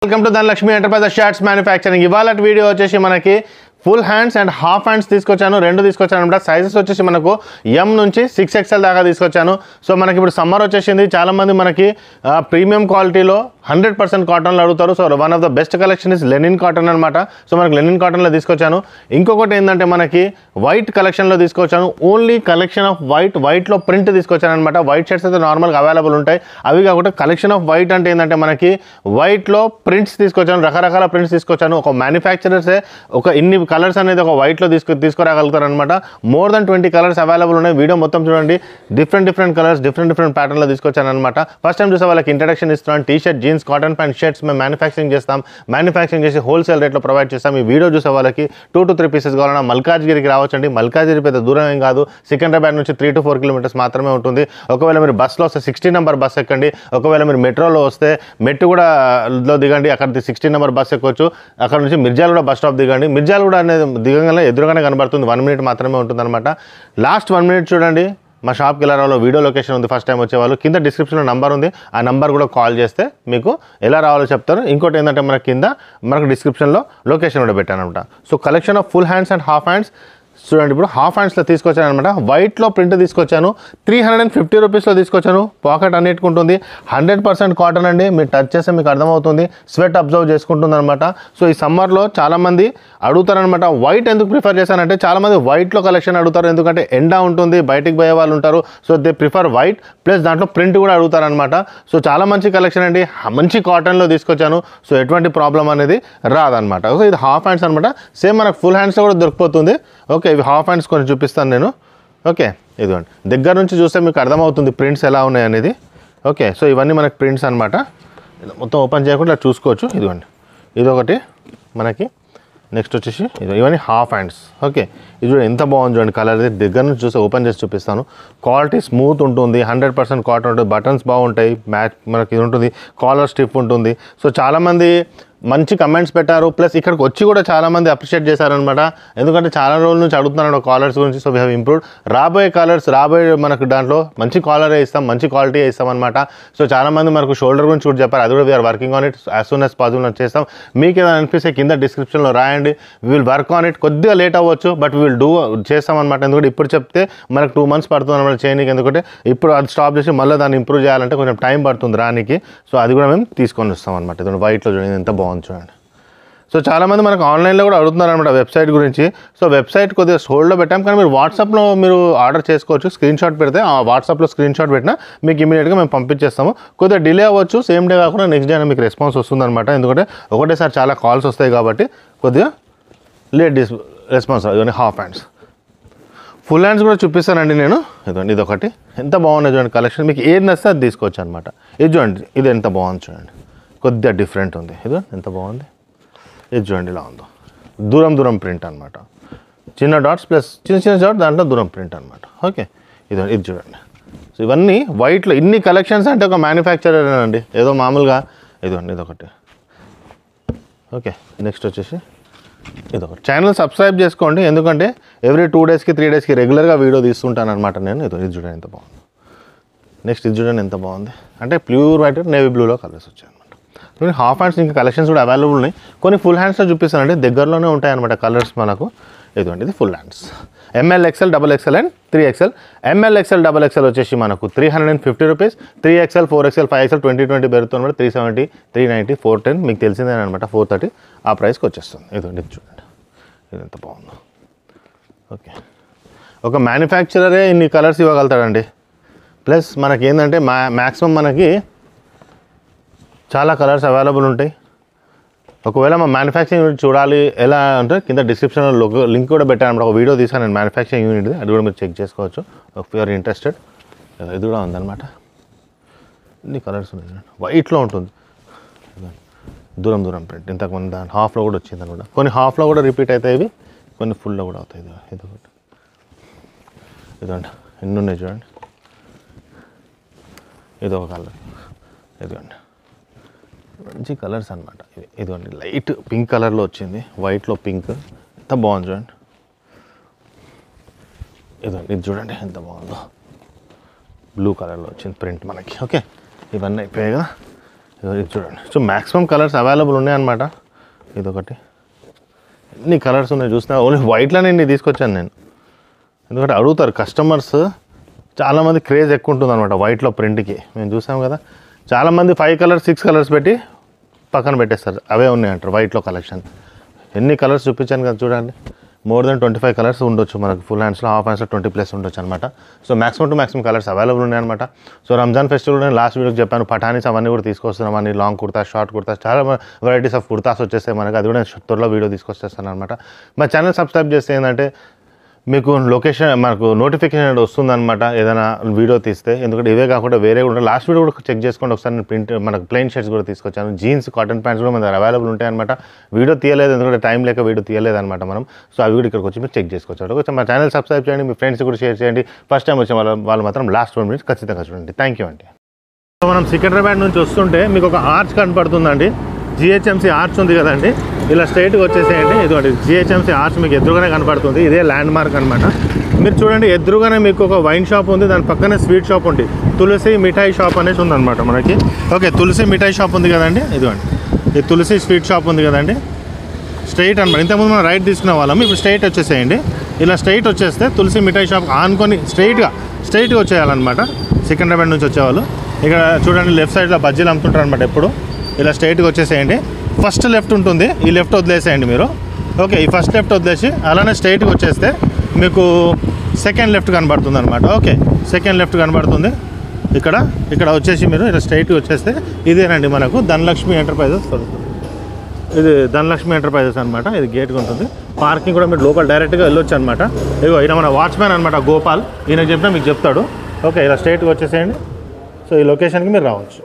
Welcome to Dhanalakshmi enterprises shirts manufacturing. ఇవాళ video వచ్చేసి మనకి full hands and half hands తీసుకొచ్చాను. రెండు తీసుకొచ్చాను అనమాట. సైజెస్ వచ్చేసి మనకు ఎం నుంచి 6XL దాకా తీసుకొచ్చాను. సో మనకి ఇప్పుడు సమ్మర్ వచ్చేసింది. చాలామంది మనకి ప్రీమియం క్వాలిటీలో 100% కాటన్లో అడుగుతారు. So one of the best collection is linen cotton అనమాట. సో మనకి లెనిన్ కాటన్లో తీసుకొచ్చాను. ఇంకొకటి ఏంటంటే మనకి వైట్ కలెక్షన్లో తీసుకొచ్చాను. ఓన్లీ కలెక్షన్ ఆఫ్ వైట్లో ప్రింట్ తీసుకొచ్చాను అనమాట. వైట్ షర్ట్స్ అయితే నార్మల్గా అవైలబుల్ ఉంటాయి. అవి కాకుండా కలెక్షన్ ఆఫ్ వైట్ అంటే ఏంటంటే మనకి వైట్లో ప్రింట్స్ తీసుకొచ్చాను. రకరకాల ప్రింట్స్ తీసుకొచ్చాను. ఒక మ్యానుఫ్యాక్చరర్సే ఒక ఇన్ని కలర్స్ అనేది ఒక వైట్లో తీసుకురాగలుగుతారు అనమాట. మోర్ దెన్ 20 కలర్స్ అవైలబుల్ ఉన్నాయి. వీడియో మొత్తం చూడండి. డిఫరెంట్ కలర్స్ డిఫరెంట్ ప్యాటర్న్లో తీసుకొచ్చాను అనమాట. ఫస్ట్ టైం చూసే వాళ్ళకి ఇంట్రడక్షన్ ఇస్తున్నాను. T shirt, jeans, cotton pant, shirts మేము మ్యానుఫ్యాక్చరింగ్ చేస్తాం. మ్యానుఫ్యాక్చరింగ్ చేసి హోల్సేల్ రేట్లో ప్రొవైడ్ చేస్తాం. ఈ వీడియో చూసే వాళ్ళకి 2 to 3 పీసెస్ కావాలన్నా మల్కాజ్గిరికి రావచ్చండి. మల్కాజ్గిరి పెద్ద దూరం ఏం కాదు. సికింద్రాబాద్ నుంచి 3 to 4 కిలోమీటర్స్ మాత్రమే ఉంటుంది. ఒకవేళ మీరు బస్సులో వస్తే 16 నెంబర్ బస్ ఎక్కండి. ఒకవేళ మీరు మెట్రోలో వస్తే మెట్టుగూడలో దిగండి. అక్కడ 16 నెంబర్ బస్ ఎక్కొచ్చు. అక్కడ నుంచి మిర్జాలగూడ బస్ స్టాప్ దిగండి. మిర్జాలగూడ అనేది దిగంగానే ఎదురుగానే కనబడుతుంది. 1 minute మాత్రమే ఉంటుంది అనమాట. లాస్ట్ 1 minute చూడండి. మా షాప్కి వెళ్ళాలో వీడియో లొకేషన్ ఉంది. ఫస్ట్ టైం వచ్చేవాళ్ళు కింద డిస్క్రిప్షన్లో నంబర్ ఉంది. ఆ నంబర్ కూడా కాల్ చేస్తే మీకు ఎలా రావాలో చెప్తారు. ఇంకోటి ఏంటంటే మనకి కింద మనకు డిస్క్రిప్షన్లో లొకేషన్ కూడా పెట్టాను అనమాట. So collection of full hands and half hands చూడండి. ఇప్పుడు హాఫ్ హ్యాండ్స్లో తీసుకొచ్చాను అనమాట. వైట్లో ప్రింట్ తీసుకొచ్చాను. 350 రూపీస్లో తీసుకొచ్చాను. పాకెట్ అన్నిటికుంటుంది. 100% కాటన్ అండి. మీరు టచ్ చేస్తే మీకు అర్థమవుతుంది. స్వెట్ అబ్జర్వ్ చేసుకుంటుంది అనమాట. సో ఈ సమ్మర్లో చాలామంది అడుగుతారనమాట. వైట్ ఎందుకు ప్రిఫర్ చేశానంటే చాలామంది వైట్లో కలెక్షన్ అడుగుతారు. ఎందుకంటే ఎండ ఉంటుంది, బయటికి పోయే వాళ్ళు ఉంటారు. So they prefer white plus దాంట్లో ప్రింట్ కూడా అడుగుతారనమాట. సో చాలా మంచి కలెక్షన్ అండి. మంచి కాటన్లో తీసుకొచ్చాను. సో ఎటువంటి ప్రాబ్లం అనేది రాదనమాట. సో ఇది హాఫ్ హ్యాండ్స్ అనమాట. సేమ్ మనకు ఫుల్ హ్యాండ్స్లో కూడా దొరికిపోతుంది. ఓకే, ఇవి హాఫ్ హ్యాండ్స్ కొంచెం చూపిస్తాను నేను. ఓకే, ఇదిగోండి. దగ్గర నుంచి చూస్తే మీకు అర్థమవుతుంది ప్రింట్స్ ఎలా ఉన్నాయి అనేది. ఓకే, సో ఇవన్నీ మనకి ప్రింట్స్ అనమాట. మొత్తం ఓపెన్ చేయకుండా చూసుకోవచ్చు. ఇదిగోండి, ఇదొకటి మనకి. నెక్స్ట్ వచ్చేసి ఇవన్నీ హాఫ్ హ్యాండ్స్. ఓకే, ఇది చూడండి ఎంత బాగుంది చూడండి. కలర్ దగ్గర నుంచి చూస్తే ఓపెన్ చేసి చూపిస్తాను. క్వాలిటీ స్మూత్ ఉంటుంది. 100% కాటన్ ఉంటుంది. బటన్స్ బాగుంటాయి. మ్యాచ్ మనకి ఇది ఉంటుంది. కాలర్ స్టిఫ్ ఉంటుంది. సో చాలామంది మంచి కమెంట్స్ పెట్టారు. ప్లస్ ఇక్కడికి వచ్చి కూడా చాలామంది అప్రిషియేట్ చేశారనమాట. ఎందుకంటే చాలా రోజుల నుంచి అడుగుతున్నాను కాలర్స్ గురించి. So we have improved. రాబోయే కాలర్స్ మనకు దాంట్లో మంచి కాలరే ఇస్తాం, మంచి క్వాలిటీ ఇస్తాం అనమాట. సో చాలామంది మనకు షోల్డర్ గురించి కూడా చెప్పారు. అది కూడా we are working on it. As soon as possible చేస్తాం. మీకు ఏదైనా అనిపిస్తే కింద డిస్క్రిప్షన్లో రాయండి. We will work on it. కొద్దిగా లేట్ అవ్వచ్చు, బట్ వీ విల్ చేస్తామన్నమాట. ఎందుకంటే ఇప్పుడు చెప్తే మనకు 2 months పడుతుంది అనమాట చేయడానికి. ఎందుకంటే ఇప్పుడు అది స్టాప్ చేసి మళ్ళీ దాన్ని ఇంప్రూవ్ చేయాలంటే కొంచెం టైం పడుతుంది రానికి. సో అది కూడా మేము తీసుకొని వస్తాం అనమాట. ఇది వైట్లో చూడండి ఎంత బాగుంది చూడండి. సో చాలామంది మనకు ఆన్లైన్లో కూడా అడుగుతున్నారు అనమాట వెబ్సైట్ గురించి. సో వెబ్సైట్ కొద్దిగా హోల్డ్లో పెట్టాం, కానీ మీరు వాట్సాప్లో మీరు ఆర్డర్ చేసుకోవచ్చు. స్క్రీన్ షాట్ పెడితే ఆ వాట్సాప్లో స్క్రీన్ షాట్ పెట్టినా మీకు ఇమీడియట్గా మేము పంపించేస్తాము. కొద్దిగా డిలే అవ్వచ్చు. సేమ్ డే కాకుండా నెక్స్ట్ డే మీకు రెస్పాన్స్ వస్తుందన్నమాట. ఎందుకంటే ఒకటేసారి చాలా కాల్స్ వస్తాయి కాబట్టి కొద్దిగా లేట్ రెస్పాన్స్. ఇవన్నీ హాఫ్ హ్యాండ్స్. ఫుల్ హ్యాండ్స్ కూడా చూపిస్తానండి నేను. ఇదండి, ఇదొకటి ఎంత బాగుంది చూడండి. కలెక్షన్ మీకు ఏది నచ్చితే అది తీసుకోవచ్చు అనమాట. ఇది చూడండి, ఇది ఎంత బాగుంది చూడండి. కొద్దిగా డిఫరెంట్ ఉంది. ఇది ఎంత బాగుంది. ఇది చూడండి ఇలా ఉందో. దూరం ప్రింట్ అనమాట. చిన్న డాట్స్ ప్లస్ చిన్న డాట్, దాంట్లో దూరం ప్రింట్ అనమాట. ఓకే, ఇది చూడండి. సో ఇవన్నీ వైట్లో ఇన్ని కలెక్షన్స్ అంటే ఒక మ్యానుఫ్యాక్చరర్ అండి, ఏదో మామూలుగా. ఇదిగోండి, ఇదొకటి. ఓకే, నెక్స్ట్ వచ్చేసి ఇదొకటి. ఛానల్ సబ్స్క్రైబ్ చేసుకోండి. ఎందుకంటే ఎవ్రీ 2 daysకి 3 daysకి రెగ్యులర్గా వీడియో తీస్తుంటాను అనమాట నేను. ఇది చూడండి ఎంత బాగుంది. నెక్స్ట్ ఇది చూడండి ఎంత బాగుంది. అంటే ప్యూర్ వైట్ నేవీ బ్లూలో కలర్స్ వచ్చాయి అనమాట. హాఫ్ హ్యాండ్స్ ఇంకా కలెక్షన్స్ కూడా అవైలబుల్ ఉన్నాయి. కొన్ని ఫుల్ హ్యాండ్స్లో చూపిస్తానంటే దగ్గరలోనే ఉంటాయి అనమాట కలర్స్ మనకు. ఇదిగోండి, ఇది full hands. ML, XL, XXL and 3XL. ML, XL, XXL వచ్చేసి మనకు 350 రూపీస్. 3XL, 4XL, 5XL 2020 పెరుగుతుంది అనమాట. 370, 390, 410 మీకు తెలిసిందే అనమాట. 430 ఆ ప్రైస్కి వచ్చేస్తుంది. ఇదిగోండి, ఇది చూడండి. ఇది ఎంత బాగుందో. ఓకే, ఒక మ్యానుఫ్యాక్చరరే ఇన్ని కలర్స్ ఇవ్వగలుగుతాడండి. ప్లస్ మనకి ఏంటంటే మ్యాక్సిమం మనకి చాలా కలర్స్ అవైలబుల్ ఉంటాయి. ఒకవేళ మా మ్యానుఫ్యాక్చరింగ్ యూనిట్ చూడాలి ఎలా అంటే కింద డిస్క్రిప్షన్లో లింక్ కూడా పెట్టాను అనమాట. ఒక వీడియో తీసాను నేను మ్యానుఫ్యాక్చరింగ్ యూనిట్. అది కూడా మీరు చెక్ చేసుకోవచ్చు ఇఫ్ యు ఆర్ ఇంట్రెస్టెడ్. ఇది కూడా ఉందన్నమాట. ఇన్ని కలర్స్ ఉన్నాయి. వైట్లో ఉంటుంది. దూరం ప్రింట్. ఇంతకుముందు దాని హాఫ్లో కూడా వచ్చింది అనమాట. కొన్ని హాఫ్లో కూడా రిపీట్ అవుతాయి, ఇవి కొన్ని ఫుల్లో కూడా అవుతాయి. ఇదొకటి. ఇదండి, ఎన్ని ఉన్నాయి చూడండి. ఇదొక కలర్. ఇదిగోండి, మంచి కలర్స్ అనమాట. ఇదిగోండి, లైట్ పింక్ కలర్లో వచ్చింది. వైట్లో పింక్ ఎంత బాగుంది చూడండి. ఇదిగోండి, ఇది చూడండి ఎంత బాగుందో. బ్లూ కలర్లో వచ్చింది ప్రింట్ మనకి. ఓకే, ఇవన్నీ అయిపోయాయి కదా. ఇది చూడండి. సో మ్యాక్సిమం కలర్స్ అవైలబుల్ ఉన్నాయన్నమాట. ఇదొకటి, ఎన్ని కలర్స్ ఉన్నాయి చూసినా. ఓన్లీ వైట్లోనే ఇన్ని తీసుకొచ్చాను నేను, ఎందుకంటే అడుగుతారు కస్టమర్స్. చాలామంది క్రేజ్ ఎక్కువ ఉంటుంది అనమాట వైట్లో ప్రింట్కి. మేము చూసాం కదా, చాలామంది 5 కలర్స్ 6 కలర్స్ పెట్టి పక్కన పెట్టేస్తారు, అవే ఉన్నాయి అంటారు వైట్లో కలెక్షన్. ఎన్ని కలర్స్ చూపించాను కదా చూడండి, మోర్ దెన్ 25 కలర్స్ ఉండొచ్చు మనకు. ఫుల్ హ్యాండ్స్లో, హాఫ్ హ్యాండ్స్లో 20+ ఉండొచ్చు అనమాట. So maximum to maximum colours available ఉన్నాయన్నమాట. సో రంజాన్ ఫెస్టివల్ నేను లాస్ట్ వీడియోకి చెప్పాను, పఠానీస్ అవన్నీ కూడా తీసుకొస్తున్నాం. అన్ని లాంగ్ కుర్తాస్, షార్ట్ కుర్తాస్, చాలా వెరైటీస్ ఆఫ్ కుర్తాస్ వచ్చేస్తాయి మనకి. అది కూడా నేను త్వరలో వీడియో తీసుకొచ్చేస్తాను అనమాట. మా ఛానల్ సబ్స్క్రైబ్ చేస్తే ఏంటంటే మీకు లొకేషన్, మనకు నోటిఫికేషన్ వస్తుందన్నమాట ఏదైనా వీడియో తీస్తే. ఎందుకంటే ఇవే కాకుండా వేరే కూడా లాస్ట్ వీడియో కూడా చెక్ చేసుకోండి ఒకసారి. నేను ప్రింట్ మనకు ప్లెయిన్ షర్ట్స్ కూడా తీసుకొచ్చాను, జీన్స్, కాటన్ ప్యాంట్స్ కూడా మన దగ్గర అవైలబుల్ ఉంటాయి అనమాట. వీడియో తీయలేదు ఎందుకంటే టైం లేక వీడియో తీయలేదు అనమాట మనం. సో అవి కూడా ఇక్కడికి వచ్చి మీరు చెక్ చేసుకోవచ్చు. కొంచెం మా ఛానల్ సబ్స్క్రైబ్ చేయండి, మీ ఫ్రెండ్స్ కూడా షేర్ చేయండి. ఫస్ట్ టైం వచ్చే వాళ్ళు మాత్రం లాస్ట్ 1 minute ఖచ్చితంగా చూడండి. థ్యాంక్ యూ అండి. సో మనం సికింద్రాబాద్ నుంచి వస్తుంటే మీకు ఒక ఆర్చ్ కనపడుతుందండి, జిహెచ్ఎంసీ ఆర్చ్ ఉంది కదండి. ఇలా స్ట్రైట్గా వచ్చేసేయండి. ఇదిగోండి జిహెచ్ఎంసీ ఆర్చ్ మీకు ఎదురుగానే కనపడుతుంది. ఇదే ల్యాండ్ మార్క్ అనమాట. మీరు చూడండి ఎదురుగానే మీకు ఒక వైన్ షాప్ ఉంది, దాని పక్కనే స్వీట్ షాప్ ఉంది. తులసి మిఠాయి షాప్ అనేసి ఉందన్నమాట మనకి. ఓకే, తులసి మిఠాయి షాప్ ఉంది కదండి. ఇదిగోండి ఇది తులసి స్వీట్ షాప్ ఉంది కదండి. స్ట్రైట్ అనమాట. ఇంతకుముందు మనం రైట్ తీసుకునే వాళ్ళం, ఇప్పుడు స్ట్రైట్ వచ్చేసేయండి. ఇలా స్ట్రైట్ వచ్చేస్తే తులసి మిఠాయి షాప్ ఆనుకొని స్ట్రైట్గా వచ్చేయాలన్నమాట. సికింద్రాబాద్ నుంచి వచ్చేవాళ్ళు ఇక్కడ చూడండి లెఫ్ట్ సైడ్లో బజ్జీలు అమ్ముతుంటారు అనమాట. ఎప్పుడు ఇలా స్ట్రైట్గా వచ్చేసేయండి. ఫస్ట్ లెఫ్ట్ ఉంటుంది, ఈ లెఫ్ట్ వదిలేసేయండి మీరు. ఓకే, ఈ ఫస్ట్ లెఫ్ట్ వదిలేసి అలానే స్ట్రైట్గా వచ్చేస్తే మీకు సెకండ్ లెఫ్ట్ కనబడుతుంది అనమాట. ఓకే, సెకండ్ లెఫ్ట్ కనబడుతుంది. ఇక్కడ వచ్చేసి మీరు ఇలా స్ట్రైట్గా వచ్చేస్తే ఇదేనండి మనకు ధనలక్ష్మి ఎంటర్ప్రైజెస్. ఇది ధనలక్ష్మి ఎంటర్ప్రైజెస్ అనమాట. ఇది గేట్గా ఉంటుంది. పార్కింగ్ కూడా మీరు లోపల డైరెక్ట్గా వెళ్ళొచ్చు అనమాట. ఇదిగో ఈయన మన వాచ్మ్యాన్ అనమాట, గోపాల్. ఈయనకు చెప్పినా మీకు చెప్తాడు. ఓకే, ఇలా స్ట్రైట్గా వచ్చేసేయండి. సో ఈ లొకేషన్కి మీరు రావచ్చు.